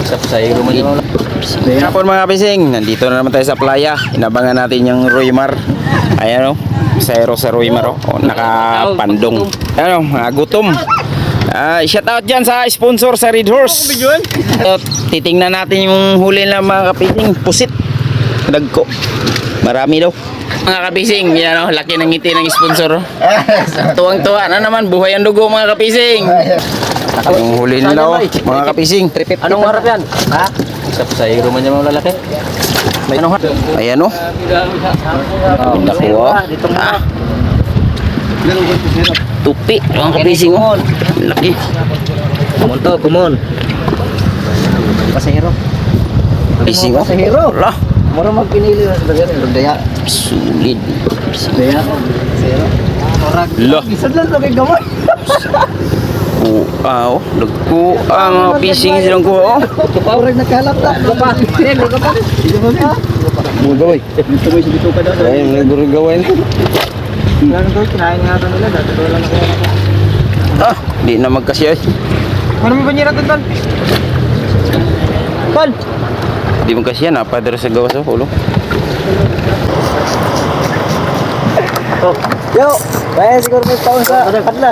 Sapsayro man yung Hapon mga kapising, nandito na naman tayo sa playa. Inabangan natin yung Roymar. Ayan o, Sayro sa Roymar o, nakapandong. Ayan o, mga gutom. Shout out dyan sa sponsor sa Red Horse. Titingnan natin yung huli ng mga kapising. Pusit, dagko, marami daw. Mga kapising, yan o, laki ng ngiti ng sponsor. Tuwang-tuwa na naman, buhay ang dugo mga kapising. Yung huli nila o, mga kapising. Anong harap yan? Ha? Sapsayro man yung mga lalaki. Anong harap? Ayan o, dako o. Tupi, mga kapising o. Laki. Kumon to, kumon. Pasahero. Kapising o. Wala. Mura magpinili na sa dagan. Daya. Sulit. Daya. Pasahero. Lah. Isad lang to kay gamay. Kuaw, nagkuang mga pising silang kuha. Murag nagkalap ta. Gapa. Hindi ka pa. Bugaway. Dito mo dito ka daw. Ayun, nagburugaway. Lang to kinain nga to nila. Dito lang ako. Di na magkasya. Ano mo banyera to ton? Ton. Di magkasya na pa sa gawas sa ulo. Yo, kaya siguro may taon sa kadla.